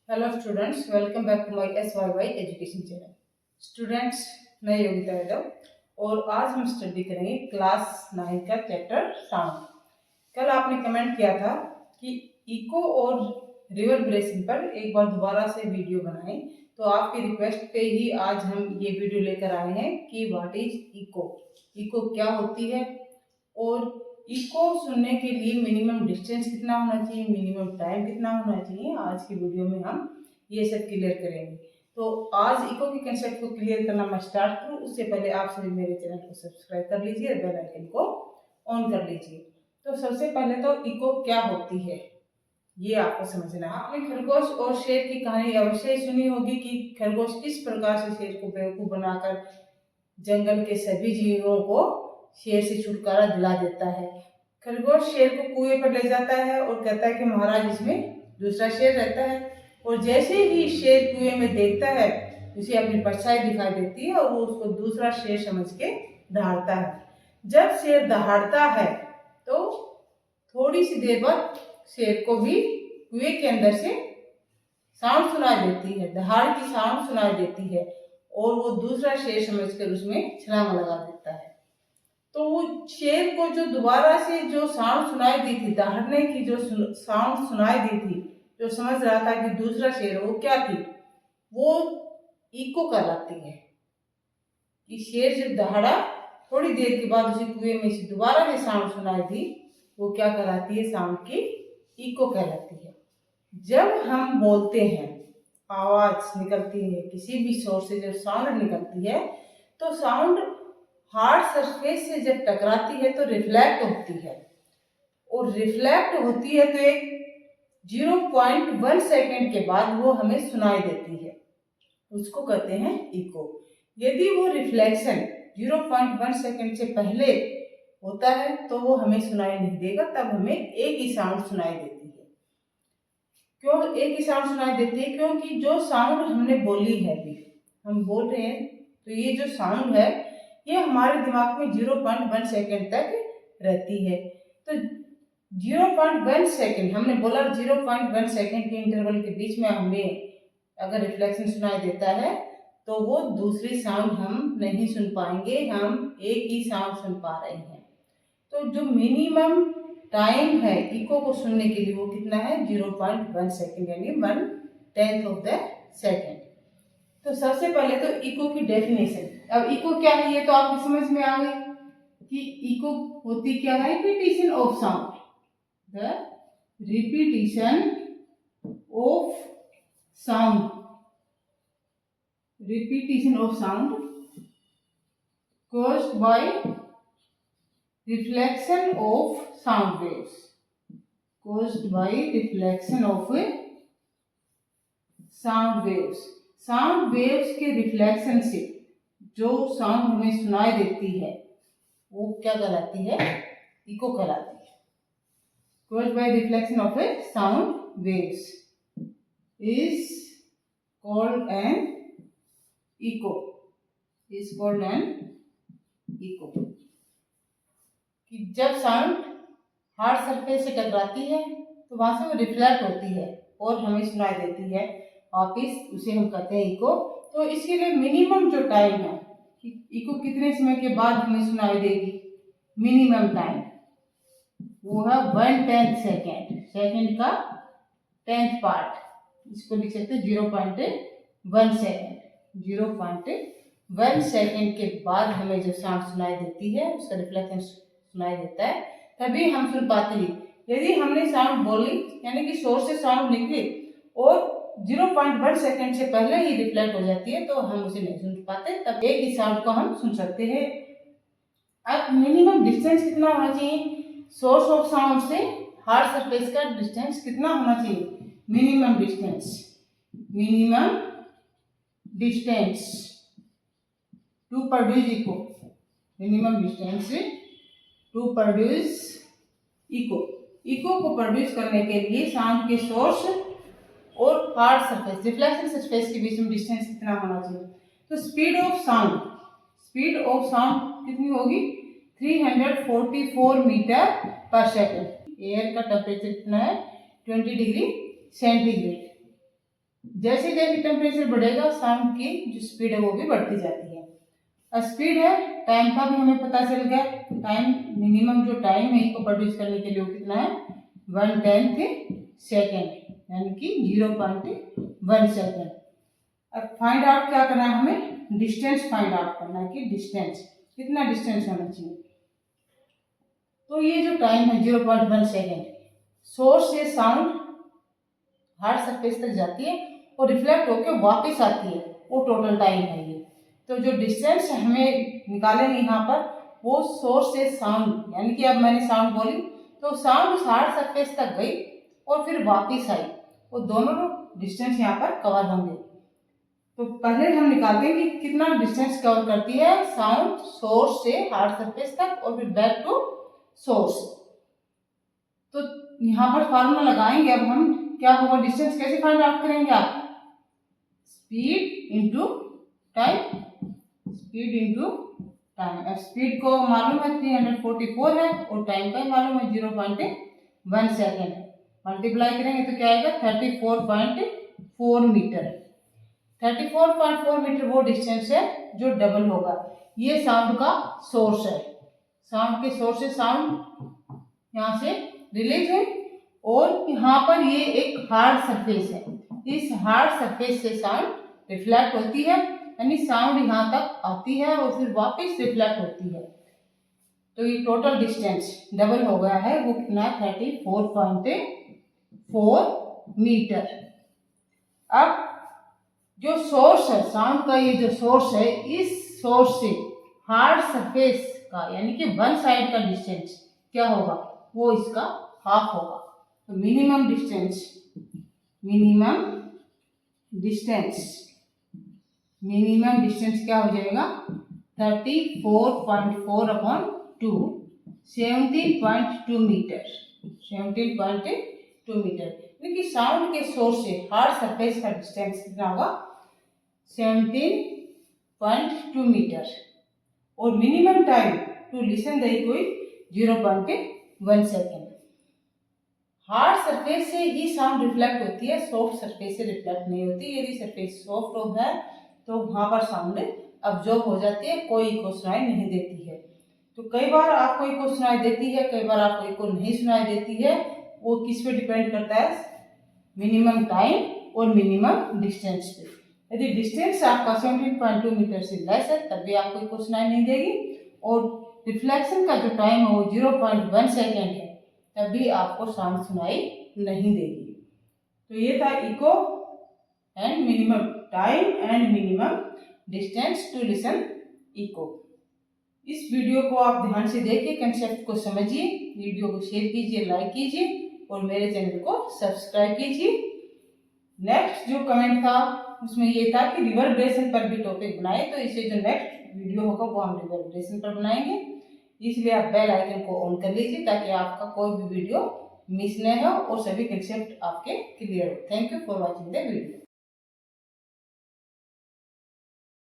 Hello students, welcome back to my SYY education channel. Students, मैं योगिता यादव और आज हम स्टडी करेंगे क्लास 9 का चैप्टर साउंड। कल आपने कमेंट किया था कि इको और रिवर्बरेशन पर एक बार दोबारा से वीडियो बनाएं, तो आपकी रिक्वेस्ट पे ही आज हम ये वीडियो लेकर आए हैं कि व्हाट इज इको, इको क्या होती है और इको सुनने के लिए मिनिमम डिस्टेंस कितना होना चाहिए, मिनिमम टाइम कितना होना चाहिए। आज की वीडियो में हम ये सब क्लियर करेंगे। तो आज इको के कंसेप्ट को क्लियर करना मैं स्टार्ट करूँ उससे पहले आप सभी मेरे चैनल को सब्सक्राइब कर लीजिए और बेल आइकन को ऑन कर लीजिए। तो सबसे पहले तो इको क्या होती है ये आपको समझना है। आपने खरगोश और शेर की कहानी अवश्य सुनी होगी कि खरगोश किस प्रकार से शेर को बेवकूफ बनाकर जंगल के सभी जीवों को शेर से छुटकारा दिला देता है। खरगोश शेर को कुएं पर ले जाता है और कहता है कि महाराज इसमें दूसरा शेर रहता है, और जैसे ही शेर कुएं में देखता है उसे अपनी परछाई दिखाई देती है और वो उसको दूसरा शेर समझ के दहाड़ता है। जब शेर दहाड़ता है तो थोड़ी सी देर बाद शेर को भी कुएं के अंदर से साउंड सुनाई देती है, दहाड़ की साउंड सुनाई देती है और वो दूसरा शेर समझकर उसमें छलांग लगा देता है। तो वो शेर को जो दोबारा से जो साउंड सुनाई दी थी, दहाड़ने की जो साउंड सुनाई दी थी, जो समझ रहा था कि दूसरा शेर वो क्या थी, वो इको कहलाती है। कि शेर जब दहाड़ा थोड़ी देर के बाद उसे कुएं में से दोबारा से साउंड सुनाई दी, वो क्या कहलाती है, साउंड की इको कहलाती है। जब हम बोलते हैं, आवाज निकलती है, किसी भी सोर्स से जब साउंड निकलती है तो साउंड हार्ड सरफेस से जब टकराती है तो रिफ्लेक्ट होती है, और रिफ्लेक्ट होती है तो एक 0.1 सेकेंड के बाद वो हमें सुनाई देती है, उसको कहते हैं इको। यदि वो रिफ्लेक्शन 0.1 सेकेंड से पहले होता है तो वो हमें सुनाई नहीं देगा, तब हमें एक ही साउंड सुनाई देती है। क्यों एक ही साउंड सुनाई देती है? क्योंकि जो साउंड हमने बोली है, अभी हम बोल रहे हैं, तो ये जो साउंड है ये हमारे दिमाग में 0.1 सेकेंड तक रहती है। तो 0.1 सेकेंड हमने बोला, 0.1 सेकेंड के इंटरवल के बीच में हमें अगर रिफ्लेक्शन सुनाई देता है तो वो दूसरी साउंड हम नहीं सुन पाएंगे, हम एक ही साउंड सुन पा रहे हैं। तो जो मिनिमम टाइम है इको को सुनने के लिए वो कितना है, 0.1 सेकेंड, यानी 1/10 ऑफ द सेकेंड। तो सबसे पहले तो इको की डेफिनेशन, अब इको क्या है ये तो आपकी समझ में आ गई कि इको होती क्या है, repetition of sound, the repetition of sound, repetition of sound caused by reflection of sound waves, caused by reflection of sound waves। Sound waves के रिफ्लेक्शन से जो साउंड हमें सुनाई देती है वो क्या कहलाती है, इको कहलाती है। caused by reflection of a sound waves is called an eco, is called an eco. कि जब साउंड हार्ड सरफेस से टकराती है तो वहां से वो रिफ्लेक्ट होती है और हमें सुनाई देती है वापिस, उसे हम कहते हैं इको। तो इसके लिए मिनिमम जो टाइम है कि इको कितने समय के बाद हमें सुनाई देगी, मिनिमम टाइम वो है 1/10 सेकेंड, सेकेंड का 10th पार्ट, इसको लिख सकते हैं 0.1 सेकेंड। 0.1 सेकेंड के बाद हमें जो साउंड सुनाई देती है, उसका रिफ्लेक्शन सुनाई देता है, तभी हम सुन पाते हैं। यदि हमने साउंड बोली, यानी कि सोर्स से साउंड निकली और 0.1 सेकेंड से पहले ही रिफ्लेक्ट हो जाती है तो हम उसे नहीं सुन पाते, तब एक ही साउंड को हम सुन सकते हैं। अब मिनिमम डिस्टेंस कितना होना चाहिए, सोर्स ऑफ साउंड से हार्ड सरफेस का डिस्टेंस कितना होना चाहिए, minimum distance, minimum distance to produce echo, minimum distance to produce echo. Echo को प्रोड्यूस करने के लिए साउंड के सोर्स और हार्ड सरफेस, रिफ्लेक्शन सरफेस के बीच में डिस्टेंस कितना होना चाहिए। तो speed of sound, speed of sound कितनी होगी, 344 मीटर पर सेकेंड। एयर का टेम्परेचर कितना है, 20 डिग्री सेंटीग्रेड। जैसे जैसे टेम्परेचर बढ़ेगा साउंड की जो स्पीड है वो भी बढ़ती जाती है। अब स्पीड है, टाइम का भी हमें पता चल गया। टाइम, मिनिमम जो टाइम है इसको प्रोड्यूस करने के लिए वो कितना है, 1/10 सेकेंड, यानी कि 0.1 सेकेंड। अब फाइंड आउट क्या करना है हमें, डिस्टेंस फाइंड आउट करना है कि डिस्टेंस कितना डिस्टेंस होना चाहिए। तो ये जो टाइम है 0.1 सेकेंड, सोर्स से साउंड हार्ड सरफेस तक जाती है और रिफ्लेक्ट होकर वापस आती है, वो टोटल टाइम है ये। तो जो डिस्टेंस हमें निकालेंगे यहाँ पर, वो सोर्स से साउंड, यानी कि अब मैंने साउंड बोली तो साउंड हार्ड सरफेस तक गई और फिर वापस आई, वो दोनों डिस्टेंस यहाँ पर कवर होंगे। तो पहले हम निकालते हैं कि कितना डिस्टेंस कवर करती है साउंड सोर्स से हार्ड सरफेस तक और फिर बैक टू सोर्स। तो यहाँ पर फॉर्मूला लगाएंगे। अब हम क्या होगा, डिस्टेंस कैसे फाइंड आउट करेंगे आप, speed into time, speed into time. अब स्पीड को मालूम है 344 है और टाइम का मालूम है 0.1 सेकेंड है। मल्टीप्लाई करेंगे तो क्या आएगा, 34.4 मीटर। 34.4 मीटर वो डिस्टेंस है जो डबल होगा। ये साउंड का सोर्स है, साउंड के सोर्स से साउंड यहाँ से रिलीज है और यहाँ पर ये एक हार्ड सरफेस है। इस हार्ड सरफेस से साउंड रिफ्लेक्ट होती है, यानी साउंड यहाँ तक आती है और फिर वापस रिफ्लेक्ट होती है। तो ये टोटल डिस्टेंस डबल हो गया है, वो कितना है, 34.4 मीटर। अब जो सोर्स है साउंड का, ये जो सोर्स है, इस सोर्स से हार्ड सरफेस का यानी कि वन साइड का डिस्टेंस क्या होगा, वो इसका हाफ होगा। तो मिनिमम डिस्टेंस, मिनिमम डिस्टेंस क्या हो जाएगा, 34.4/2, 17.2 मीटर, 17.2 मीटर। क्योंकि साउंड के सोर्स से हार्ड सरफेस का डिस्टेंस कितना होगा, 17.2 मीटर। और minimum time to listen the equip 0.1 second. Hard surface से ही साउंड रिफ्लेक्ट होती है, सॉफ्ट सरफेस से रिफ्लेक्ट नहीं होती। यदि सरफेस सॉफ्ट है तो वहां पर साउंड अब्जॉर्ब हो जाती है, कोई को सुनाई नहीं देती है। तो कई बार आपको इको सुनाई देती है, कई बार आपको इको नहीं सुनाई देती है। वो किस पे डिपेंड करता है, मिनिमम टाइम और मिनिमम डिस्टेंस पे। यदि डिस्टेंस आपका 17.2 मीटर से लेस है तब भी आपको इको सुनाई नहीं देगी, और रिफ्लेक्शन का जो टाइम है वो 0.1 सेकेंड है, तब भी आपको साउंड सुनाई नहीं देगी। तो ये था echo and minimum time and minimum distance to listen echo. इस वीडियो को आप ध्यान से देखिए, कंसेप्ट को समझिए, वीडियो को शेयर कीजिए, लाइक कीजिए और मेरे चैनल को सब्सक्राइब कीजिए। नेक्स्ट जो कमेंट था उसमें ये था कि रिवर्बरेशन पर भी टॉपिक बनाए, तो इसे जो नेक्स्ट वीडियो होगा वो हम रिवर्बरेशन पर बनाएंगे। इसलिए आप बेल आइकन को ऑन कर लीजिए ताकि आपका कोई भी वीडियो मिस न हो और सभी कंसेप्ट आपके क्लियर हो। Thank you for watching the video.